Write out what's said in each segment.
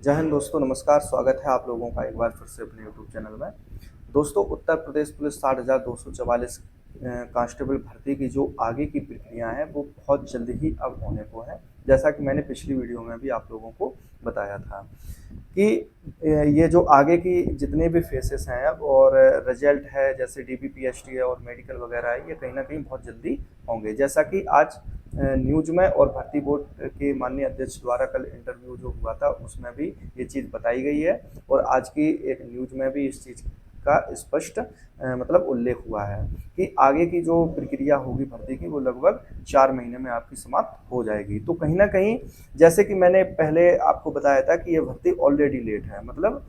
जय हिंद दोस्तों, नमस्कार। स्वागत है आप लोगों का एक बार फिर से अपने यूट्यूब चैनल में। दोस्तों, उत्तर प्रदेश पुलिस 60,244 कांस्टेबल भर्ती की जो आगे की प्रक्रिया है वो बहुत जल्द ही अब होने को है। जैसा कि मैंने पिछली वीडियो में भी आप लोगों को बताया था कि ये जो आगे की जितने भी फेसेस हैं अब और रिजल्ट है, जैसे डीबीपीएसटी है और मेडिकल वगैरह है, ये कहीं ना कहीं बहुत जल्दी होंगे। जैसा कि आज न्यूज़ में और भर्ती बोर्ड के माननीय अध्यक्ष द्वारा कल इंटरव्यू जो हुआ था उसमें भी ये चीज़ बताई गई है और आज की एक न्यूज़ में भी इस चीज़ का स्पष्ट मतलब उल्लेख हुआ है कि आगे की जो प्रक्रिया होगी भर्ती की वो लगभग 4 महीने में आपकी समाप्त हो जाएगी। तो कहीं ना कहीं जैसे कि मैंने पहले आपको बताया था कि ये भर्ती ऑलरेडी लेट है, मतलब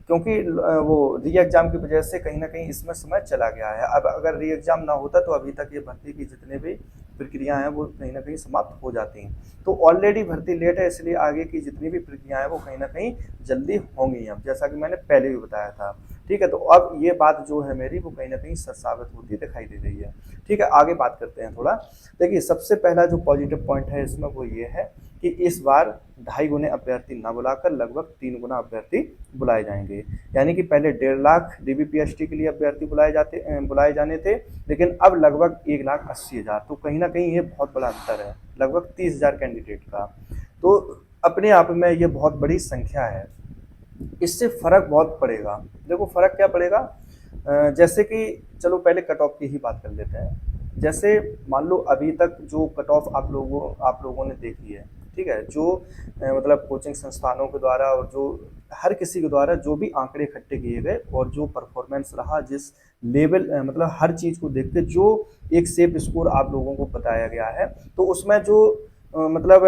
क्योंकि वो री एग्ज़ाम की वजह से कहीं न कहीं इसमें समय चला गया है। अब अगर री एग्ज़ाम ना होता तो अभी तक ये भर्ती की जितने भी प्रक्रिया हैं वो कहीं न कहीं समाप्त हो जाती। तो ऑलरेडी भर्ती लेट है, इसलिए आगे की जितनी भी प्रक्रिया है वो कहीं न कहीं जल्दी होंगी अब, जैसा कि मैंने पहले भी बताया था। ठीक है, तो अब ये बात जो है मेरी वो कहीं न कहीं सच साबित होती दिखाई दे रही है। ठीक है, आगे बात करते हैं थोड़ा। देखिए, सबसे पहला जो पॉजिटिव पॉइंट है इसमें वो ये है कि इस बार 2.5 गुने अभ्यर्थी ना बुलाकर लगभग 3 गुना अभ्यर्थी बुलाए जाएंगे। यानी कि पहले 1.5 लाख डीबीपीएसटी के लिए अभ्यर्थी बुलाए जाने थे, लेकिन अब लगभग 1,80,000। तो कहीं ना कहीं ये बहुत बड़ा अंतर है, लगभग 30,000 कैंडिडेट का। तो अपने आप में ये बहुत बड़ी संख्या है। इससे फ़र्क बहुत पड़ेगा। देखो फ़र्क क्या पड़ेगा, जैसे कि चलो पहले कट ऑफ की ही बात कर लेते हैं। जैसे मान लो अभी तक जो कट ऑफ आप लोगों ने देखी है, ठीक है, जो मतलब कोचिंग संस्थानों के द्वारा और जो हर किसी के द्वारा जो भी आंकड़े इकट्ठे किए गए और जो परफॉर्मेंस रहा, जिस लेवल मतलब हर चीज़ को देख के जो एक सेफ स्कोर आप लोगों को बताया गया है, तो उसमें जो मतलब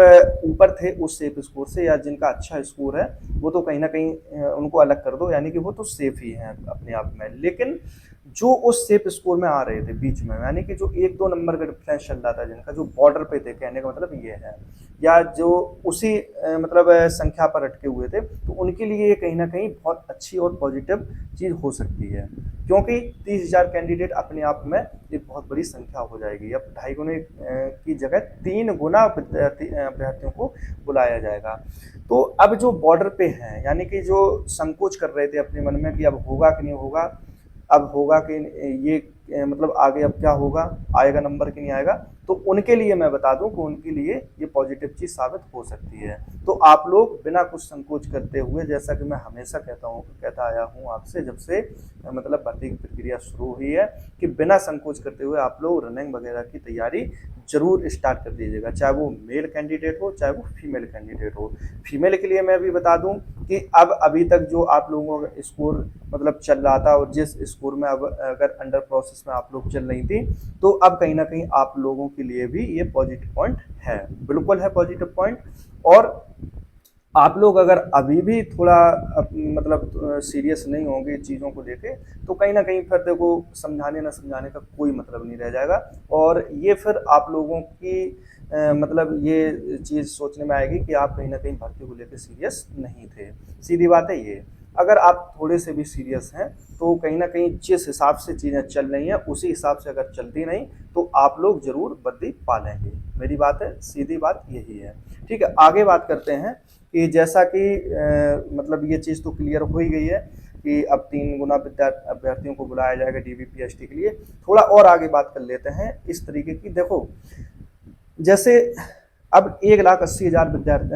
ऊपर थे उस सेफ स्कोर से या जिनका अच्छा स्कोर है वो तो कहीं ना कहीं उनको अलग कर दो, यानी कि वो तो सेफ ही हैं अपने आप में। लेकिन जो उस सेफ स्कोर में आ रहे थे बीच में, यानी कि जो 1-2 नंबर का डिफरेंस चल रहा था, जिनका जो बॉर्डर पे थे, कहने का मतलब ये है, या जो उसी मतलब संख्या पर अटके हुए थे, तो उनके लिए ये कहीं ना कहीं बहुत अच्छी और पॉजिटिव चीज़ हो सकती है, क्योंकि 30,000 कैंडिडेट अपने आप में एक बहुत बड़ी संख्या हो जाएगी। अब 2.5 गुने की जगह 3 गुना अभ्यर्थियों को बुलाया जाएगा। तो अब जो बॉर्डर पे हैं, यानी कि जो संकोच कर रहे थे अपने मन में कि अब होगा कि नहीं होगा, अब होगा कि ये मतलब आगे अब क्या होगा, आएगा नंबर कि नहीं आएगा, तो उनके लिए मैं बता दूं कि उनके लिए ये पॉजिटिव चीज़ साबित हो सकती है। तो आप लोग बिना कुछ संकोच करते हुए, जैसा कि मैं हमेशा कहता आया हूँ आपसे जब से मतलब भर्ती की प्रक्रिया शुरू हुई है, कि बिना संकोच करते हुए आप लोग रनिंग वगैरह की तैयारी जरूर स्टार्ट कर दीजिएगा, चाहे वो मेल कैंडिडेट हो चाहे वो फीमेल कैंडिडेट हो। फीमेल के लिए मैं भी बता दूं कि अब अभी तक जो आप लोगों का स्कोर मतलब चल रहा था और जिस स्कोर में अब अगर अंडर प्रोसेस में आप लोग चल रही थी, तो अब कहीं ना कहीं आप लोगों के लिए भी ये पॉजिटिव पॉइंट है, बिल्कुल है पॉजिटिव पॉइंट। और आप लोग अगर अभी भी थोड़ा मतलब सीरियस नहीं होंगे चीज़ों को लेके, तो कहीं ना कहीं फिर देखो समझाने ना समझाने का कोई मतलब नहीं रह जाएगा, और ये फिर आप लोगों की मतलब ये चीज़ सोचने में आएगी कि आप कहीं ना कहीं भर्ती को लेकर सीरियस नहीं थे। सीधी बात है ये। अगर आप थोड़े से भी सीरियस हैं तो कहीं ना कहीं जिस हिसाब से चीज़ें चल रही हैं उसी हिसाब से अगर चलती नहीं तो आप लोग जरूर वर्दी पा लेंगे। मेरी बात है, सीधी बात यही है। ठीक है, आगे बात करते हैं कि जैसा कि मतलब ये चीज़ तो क्लियर हो ही गई है कि अब 3 गुना अभ्यर्थियों को बुलाया जाएगा डीबीपीएसटी के लिए। थोड़ा और आगे बात कर लेते हैं इस तरीके की। देखो, जैसे अब 1,80,000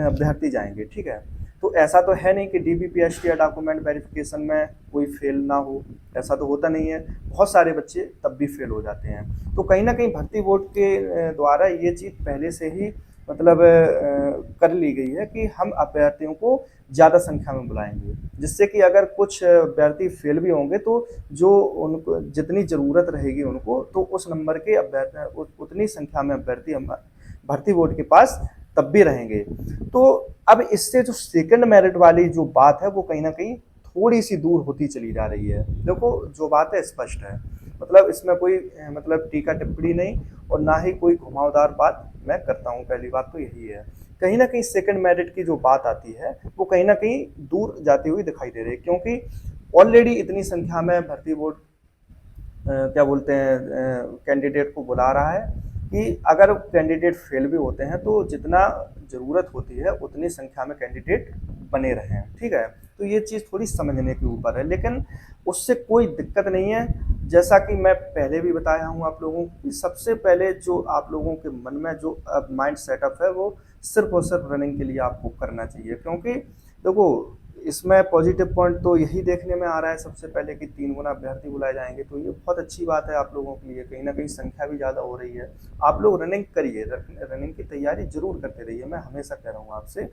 अभ्यर्थी जाएंगे, ठीक है, तो ऐसा तो है नहीं कि डीबीपीएसटी या डॉक्यूमेंट वेरिफिकेशन में कोई फेल ना हो, ऐसा तो होता नहीं है। बहुत सारे बच्चे तब भी फेल हो जाते हैं। तो कहीं ना कहीं भर्ती बोर्ड के द्वारा ये चीज़ पहले से ही मतलब कर ली गई है कि हम अभ्यर्थियों को ज़्यादा संख्या में बुलाएंगे, जिससे कि अगर कुछ अभ्यर्थी फेल भी होंगे तो जो उनको जितनी ज़रूरत रहेगी उनको, तो उस नंबर के अभ्यर्थी उतनी संख्या में अभ्यर्थी हम भर्ती बोर्ड के पास तब भी रहेंगे। तो अब इससे जो सेकंड मेरिट वाली जो बात है वो कहीं ना कहीं थोड़ी सी दूर होती चली जा रही है। देखो, जो बात है स्पष्ट है, मतलब इसमें कोई मतलब टीका टिप्पणी नहीं और ना ही कोई घुमावदार बात मैं करता हूँ। पहली बात तो यही है, कहीं ना कहीं सेकंड मेरिट की जो बात आती है वो कहीं ना कहीं दूर जाती हुई दिखाई दे रही है, क्योंकि ऑलरेडी इतनी संख्या में भर्ती बोर्ड क्या बोलते हैं कैंडिडेट को बुला रहा है कि अगर कैंडिडेट फेल भी होते हैं तो जितना ज़रूरत होती है उतनी संख्या में कैंडिडेट बने रहें, ठीक है। तो ये चीज़ थोड़ी समझने के ऊपर है, लेकिन उससे कोई दिक्कत नहीं है। जैसा कि मैं पहले भी बताया हूँ आप लोगों को कि सबसे पहले जो आप लोगों के मन में जो माइंड सेटअप है वो सिर्फ और सिर्फ रनिंग के लिए आपको करना चाहिए, क्योंकि देखो इसमें पॉजिटिव पॉइंट तो यही देखने में आ रहा है सबसे पहले कि 3 गुना अभ्यर्थी बुलाए जाएंगे, तो ये बहुत अच्छी बात है आप लोगों के लिए। कहीं ना कहीं संख्या भी ज़्यादा हो रही है। आप लोग रनिंग करिए, रनिंग की तैयारी जरूर करते रहिए, मैं हमेशा कह रहा हूँ आपसे।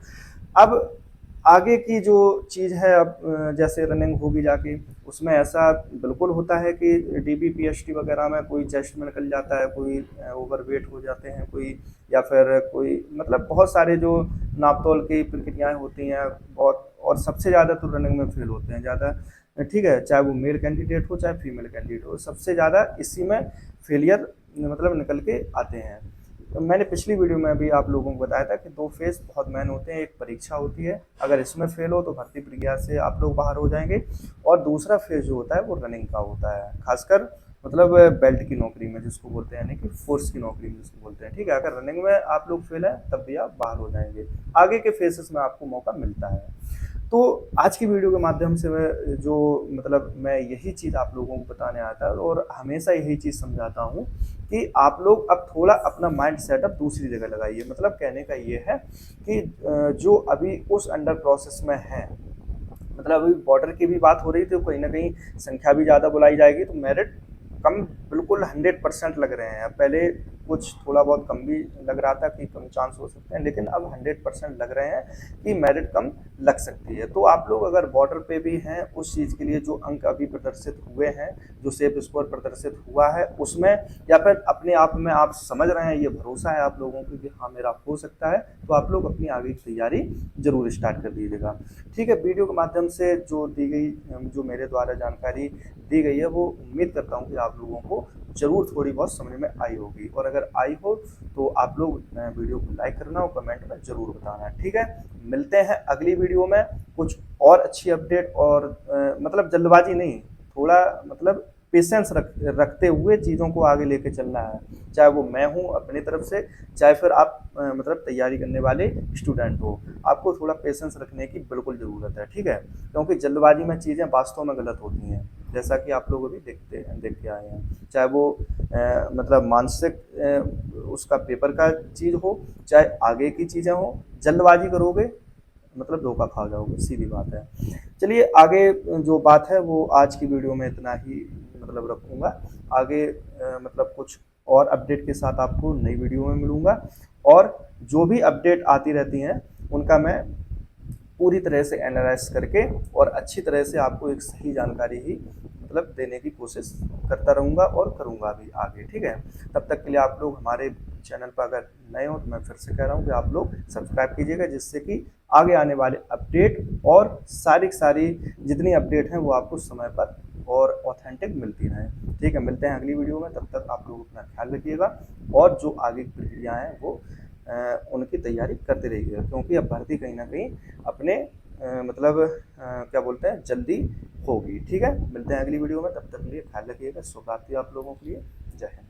अब आगे की जो चीज़ है, अब जैसे रनिंग होगी जाके, उसमें ऐसा बिल्कुल होता है कि डीपी पीएचडी वगैरह में कोई चेस्ट में निकल जाता है, कोई ओवरवेट हो जाते हैं, कोई या फिर कोई मतलब बहुत सारे जो नापतोल की प्रक्रियाएं होती हैं बहुत, और सबसे ज़्यादा तो रनिंग में फेल होते हैं ज़्यादा, ठीक है। चाहे वो मेल कैंडिडेट हो चाहे फीमेल कैंडिडेट हो, सबसे ज़्यादा इसी में फेलियर मतलब निकल के आते हैं। तो मैंने पिछली वीडियो में भी आप लोगों को बताया था कि 2 फेज़ बहुत मेन होते हैं। एक परीक्षा होती है, अगर इसमें फेल हो तो भर्ती प्रक्रिया से आप लोग बाहर हो जाएंगे, और दूसरा फेज़ जो होता है वो रनिंग का होता है, खासकर मतलब बेल्ट की नौकरी में जिसको बोलते हैं, यानी कि फोर्स की नौकरी में जिसको बोलते हैं, ठीक है। अगर रनिंग में आप लोग फेल हैं तब भी आप बाहर हो जाएंगे, आगे के फेसेस में आपको मौका मिलता है। तो आज की वीडियो के माध्यम से मैं जो मतलब मैं यही चीज़ आप लोगों को बताने आया था, और हमेशा यही चीज़ समझाता हूँ कि आप लोग अब थोड़ा अपना माइंड सेटअप दूसरी जगह लगाइए। मतलब कहने का ये है कि जो अभी उस अंडर प्रोसेस में है, मतलब अभी बॉर्डर की भी बात हो रही थी, तो कहीं ना कहीं संख्या भी ज़्यादा बुलाई जाएगी, तो मेरिट कम बिल्कुल 100% लग रहे हैं। पहले कुछ थोड़ा बहुत कम भी लग रहा था कि कम चांस हो सकते हैं, लेकिन अब 100% लग रहे हैं कि मेरिट कम लग सकती है। तो आप लोग अगर बॉर्डर पे भी हैं, उस चीज़ के लिए जो अंक अभी प्रदर्शित हुए हैं, जो सेफ स्कोर प्रदर्शित हुआ है उसमें, या फिर अपने आप में आप समझ रहे हैं, ये भरोसा है आप लोगों को कि हाँ मेरा हो सकता है, तो आप लोग अपनी आगे की तैयारी जरूर स्टार्ट कर दीजिएगा, ठीक है। वीडियो के माध्यम से जो दी गई, जो मेरे द्वारा जानकारी दी गई है, वो उम्मीद करता हूँ कि आप लोगों को ज़रूर थोड़ी बहुत समझ में आई होगी, और अगर आई हो तो आप लोग वीडियो को लाइक करना और कमेंट में ज़रूर बताना, ठीक है। मिलते हैं अगली वीडियो में कुछ और अच्छी अपडेट, और मतलब जल्दबाजी नहीं, थोड़ा मतलब पेशेंस रखते हुए चीज़ों को आगे लेके चलना है, चाहे वो मैं हूँ अपनी तरफ से, चाहे फिर आप मतलब तैयारी करने वाले स्टूडेंट हो। आपको थोड़ा पेशेंस रखने की बिल्कुल ज़रूरत है, ठीक है, क्योंकि जल्दबाजी में चीज़ें वास्तव में गलत होती हैं, जैसा कि आप लोग अभी देख के आए हैं। चाहे वो मतलब मानसिक उसका पेपर का चीज़ हो, चाहे आगे की चीज़ें हो, जल्दबाजी करोगे मतलब धोखा खा जाओगे, सीधी बात है। चलिए आगे जो बात है वो आज की वीडियो में इतना ही मतलब रखूँगा। आगे मतलब कुछ और अपडेट के साथ आपको नई वीडियो में मिलूँगा, और जो भी अपडेट आती रहती हैं उनका मैं पूरी तरह से एनालाइज करके और अच्छी तरह से आपको एक सही जानकारी ही मतलब देने की कोशिश करता रहूँगा और करूँगा भी आगे, ठीक है। तब तक के लिए आप लोग हमारे चैनल पर अगर नए हो तो मैं फिर से कह रहा हूँ कि आप लोग सब्सक्राइब कीजिएगा, जिससे कि आगे आने वाले अपडेट और सारी जितनी अपडेट हैं वो आपको समय पर और ऑथेंटिक मिलती रहें, ठीक है। मिलते हैं अगली वीडियो में, तब तक आप लोग अपना ख्याल रखिएगा, और जो आगे की प्रक्रियाएँ हैं वो उनकी तैयारी करते रहिएगा, क्योंकि अब भर्ती कहीं ना कहीं अपने मतलब क्या बोलते हैं जल्दी होगी, ठीक है। मिलते हैं अगली वीडियो में, तब तक के लिए ख्याल रखिएगा। शुभ रात्रि आप लोगों के लिए, जय हिंद।